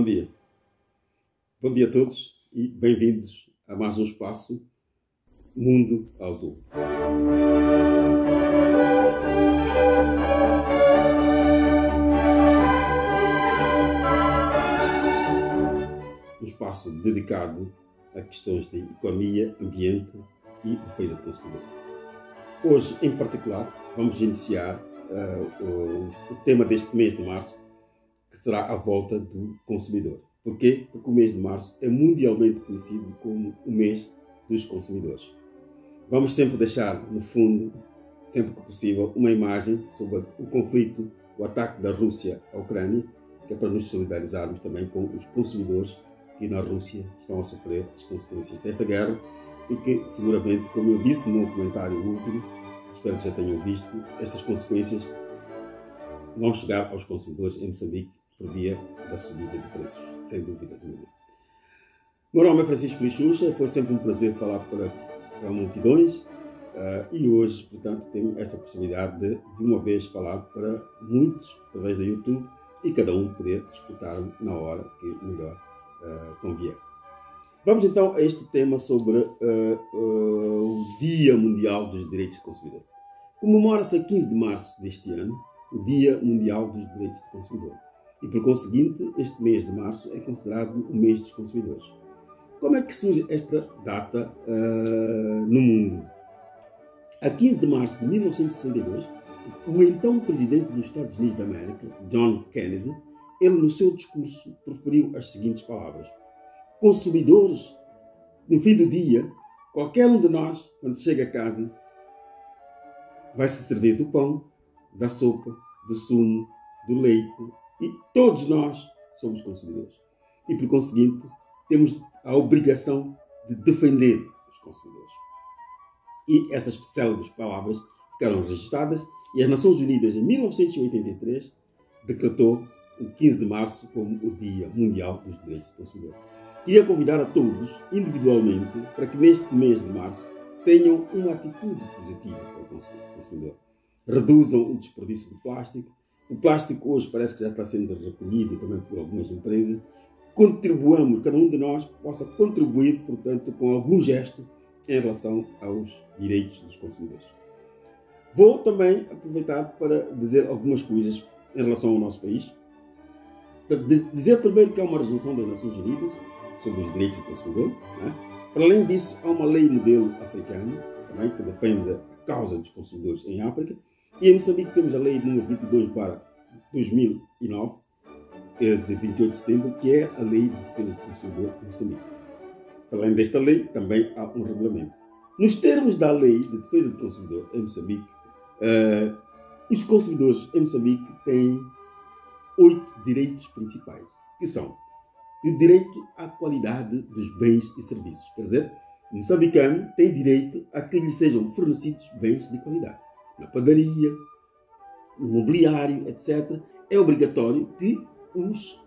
dia. Bom dia a todos e bem-vindos a mais um espaço Mundo Azul. Um espaço dedicado a questões de economia, ambiente e defesa do consumidor. Hoje, em particular, vamos iniciar o tema deste mês de março, que será a volta do consumidor. Porquê? Porque o mês de março é mundialmente conhecido como o mês dos consumidores. Vamos sempre deixar, no fundo, sempre que possível, uma imagem sobre o conflito, o ataque da Rússia à Ucrânia, que é para nos solidarizarmos também com os consumidores que na Rússia estão a sofrer as consequências desta guerra e que, seguramente, como eu disse no meu comentário último, espero que já tenham visto, estas consequências vão chegar aos consumidores em Moçambique por via da subida de preços, sem dúvida nenhuma. Meu nome é Francisco Lixuxa, foi sempre um prazer falar para multidões e hoje, portanto, tenho esta possibilidade de uma vez falar para muitos através do YouTube e cada um poder escutar na hora que melhor convier. Vamos então a este tema sobre o Dia Mundial dos Direitos do Consumidor. Comemora-se a 15 de março deste ano o Dia Mundial dos Direitos do Consumidor. E, por conseguinte, este mês de março é considerado o mês dos consumidores. Como é que surge esta data no mundo? A 15 de março de 1962, o então presidente dos Estados Unidos da América, John Kennedy, ele no seu discurso proferiu as seguintes palavras: consumidores, no fim do dia, qualquer um de nós, quando chega a casa, vai se servir do pão, da sopa, do sumo, do leite, e todos nós somos consumidores. E, por conseguinte, temos a obrigação de defender os consumidores. E estas célebres palavras ficaram registradas e as Nações Unidas, em 1983, decretou o 15 de março como o Dia Mundial dos Direitos do Consumidor. Queria convidar a todos, individualmente, para que neste mês de março tenham uma atitude positiva para o consumidor. Reduzam o desperdício do plástico. O plástico hoje parece que já está sendo recolhido também por algumas empresas. Contribuamos, cada um de nós possa contribuir, portanto, com algum gesto em relação aos direitos dos consumidores. Vou também aproveitar para dizer algumas coisas em relação ao nosso país. Dizer primeiro que há uma resolução das Nações Unidas sobre os direitos do consumidor. Para além disso, há uma lei modelo africana também que defende a causa dos consumidores em África. E em Moçambique temos a lei número 22/2009, de 28 de setembro, que é a lei de defesa do consumidor em Moçambique. Para além desta lei, também há um regulamento. Nos termos da lei de defesa do consumidor em Moçambique, os consumidores em Moçambique têm 8 direitos principais, que são o direito à qualidade dos bens e serviços. Quer dizer, o moçambicano tem direito a que lhe sejam fornecidos bens de qualidade. Na padaria, no mobiliário, etc. É obrigatório que os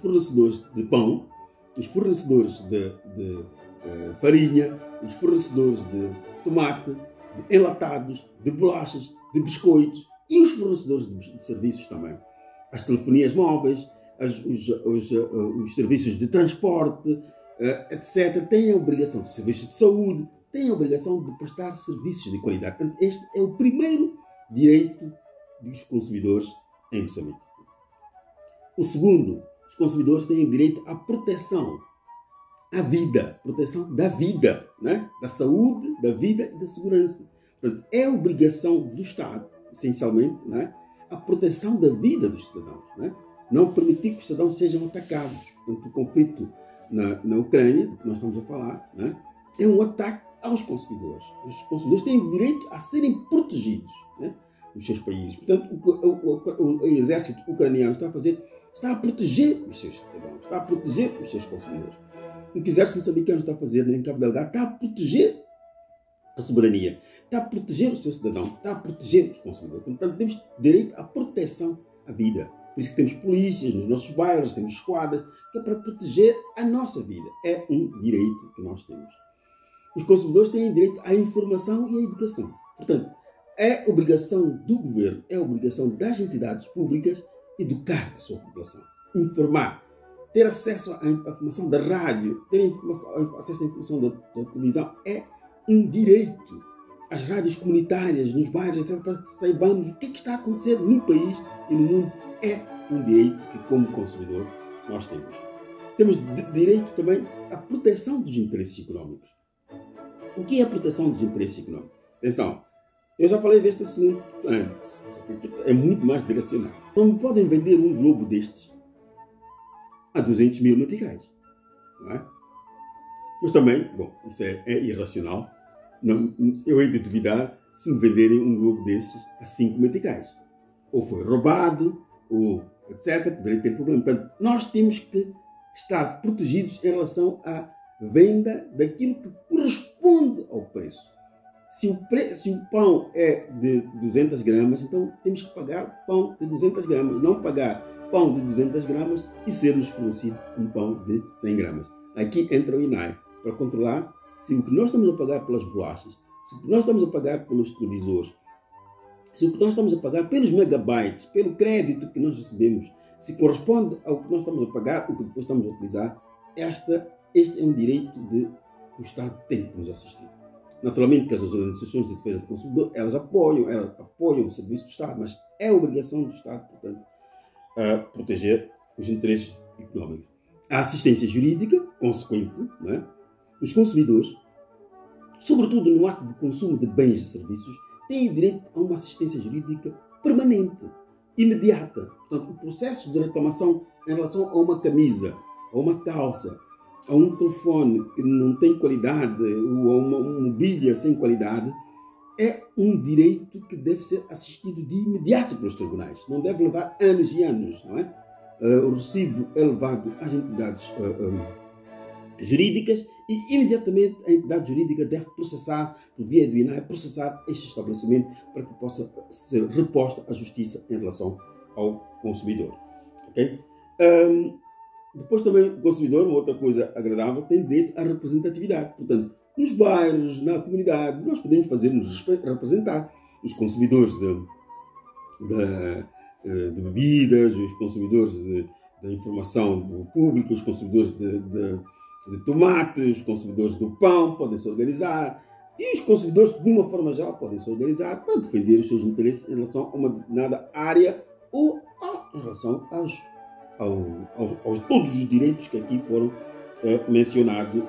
fornecedores de pão, os fornecedores de farinha, os fornecedores de tomate, de enlatados, de bolachas, de biscoitos e os fornecedores de serviços também. As telefonias móveis, os serviços de transporte, etc. têm a obrigação, os serviços de saúde, têm a obrigação de prestar serviços de qualidade. Portanto, este é o primeiro direito dos consumidores em Moçambique. O segundo, os consumidores têm direito à proteção à vida, proteção da vida, da saúde, da vida e da segurança. Portanto, é obrigação do Estado, essencialmente, a proteção da vida dos cidadãos. Não permitir que os cidadãos sejam atacados. Portanto, o conflito na Ucrânia, do que nós estamos a falar, é um ataque aos consumidores. Os consumidores têm direito a serem protegidos nos seus países. Portanto, o exército ucraniano está a proteger os seus cidadãos, está a proteger os seus consumidores. O que o exército moçambicano está a fazer em Cabo Delgado está a proteger a soberania, está a proteger o seu cidadão, está a proteger os consumidores. Portanto, temos direito à proteção à vida. Por isso que temos polícias nos nossos bairros, temos esquadras, que é para proteger a nossa vida. É um direito que nós temos. Os consumidores têm direito à informação e à educação. Portanto, é obrigação do governo, é obrigação das entidades públicas educar a sua população, informar. ter acesso à informação da rádio, ter acesso à informação da televisão é um direito. As rádios comunitárias, nos bairros, etc., para que saibamos o que está a acontecer no país e no mundo, é um direito que, como consumidor, nós temos. Temos direito também à proteção dos interesses económicos. O que é a proteção dos interesses económicos? Atenção, eu já falei deste assunto antes, só que é muito mais direcionado. Não me podem vender um globo destes a 200 mil meticais, não é? Mas também, bom, isso é irracional. Não, eu hei de duvidar se me venderem um globo destes a 5 meticais. Ou foi roubado, ou etc. Poderia ter problema. Portanto, nós temos que estar protegidos em relação à venda daquilo que corresponde ao preço. Se o pão é de 200 gramas, então temos que pagar pão de 200 gramas, não pagar pão de 200 gramas e ser-nos fornecido um pão de 100 gramas. Aqui entra o INAI para controlar se o que nós estamos a pagar pelas bolachas, se o que nós estamos a pagar pelos televisores, se o que nós estamos a pagar pelos megabytes, pelo crédito que nós recebemos, se corresponde ao que nós estamos a pagar, o que depois estamos a utilizar, este é um direito que o Estado tem que nos assistir. Naturalmente que as organizações de defesa do consumidor, elas apoiam o serviço do Estado, mas é obrigação do Estado, portanto, proteger os interesses económicos. A assistência jurídica, consequente, não é? Os consumidores, sobretudo no ato de consumo de bens e serviços, têm direito a uma assistência jurídica permanente, imediata. Portanto, o processo de reclamação em relação a uma camisa, a uma calça, a um telefone que não tem qualidade ou a uma mobília sem qualidade, é um direito que deve ser assistido de imediato pelos tribunais. Não deve levar anos e anos, não é? O recibo é levado às entidades jurídicas e imediatamente a entidade jurídica deve processar, por via do INAI, processar este estabelecimento para que possa ser reposta à justiça em relação ao consumidor. Okay? Depois também o consumidor, uma outra coisa agradável, tem direito à representatividade. Portanto, nos bairros, na comunidade, nós podemos fazer-nos representar os consumidores de bebidas, os consumidores de informação do público, os consumidores de tomates, os consumidores do pão podem se organizar e os consumidores, de uma forma geral, podem se organizar para defender os seus interesses em relação a uma determinada área ou em relação aos todos os direitos que aqui foram mencionados.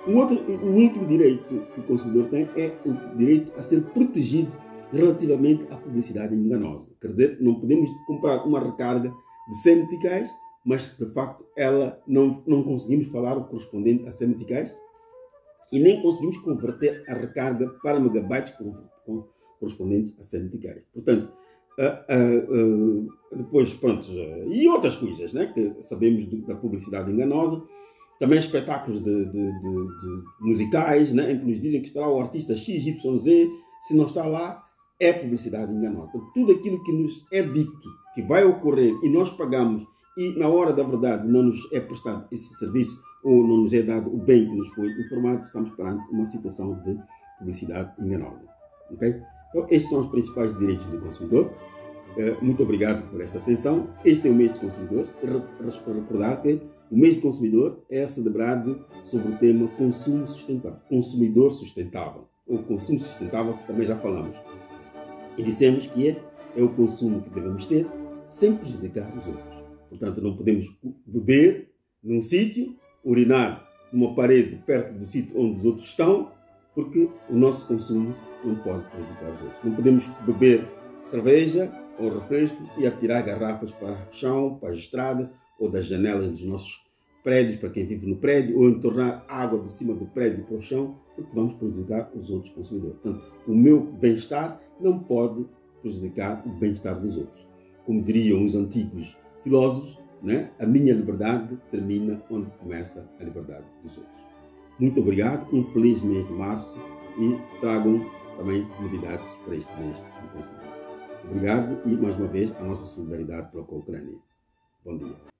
O último direito que o consumidor tem é o direito a ser protegido relativamente à publicidade enganosa. Quer dizer, não podemos comprar uma recarga de 100 meticais, mas de facto ela não conseguimos falar o correspondente a 100 meticais e nem conseguimos converter a recarga para megabytes correspondentes a 100 meticais. Portanto, depois, pronto, e outras coisas, né, que sabemos da publicidade enganosa. Também espetáculos de musicais, né, em que nos dizem que está lá o artista XYZ, se não está lá, é publicidade enganosa. Tudo aquilo que nos é dito que vai ocorrer e nós pagamos e na hora da verdade não nos é prestado esse serviço ou não nos é dado o bem que nos foi informado, estamos perante uma situação de publicidade enganosa. Okay? Então, estes são os principais direitos do consumidor. Muito obrigado por esta atenção. Este é o mês do consumidor. Recordar que o mês do consumidor é celebrado sobre o tema consumo sustentável, consumidor sustentável, ou consumo sustentável, que também já falamos. E dissemos que é o consumo que devemos ter sem prejudicar os outros. Portanto, não podemos beber num sítio, urinar numa parede perto do sítio onde os outros estão, porque o nosso consumo não pode prejudicar os outros. Não podemos beber cerveja ou refrescos e atirar garrafas para o chão, para as estradas ou das janelas dos nossos prédios, para quem vive no prédio, ou entornar água de cima do prédio para o chão, porque vamos prejudicar os outros consumidores. Portanto, o meu bem-estar não pode prejudicar o bem-estar dos outros. Como diriam os antigos filósofos, né? A minha liberdade termina onde começa a liberdade dos outros. Muito obrigado, um feliz mês de março e tragam também novidades para este mês do consumidor. Obrigado e, mais uma vez, a nossa solidariedade para com a Ucrânia. Bom dia.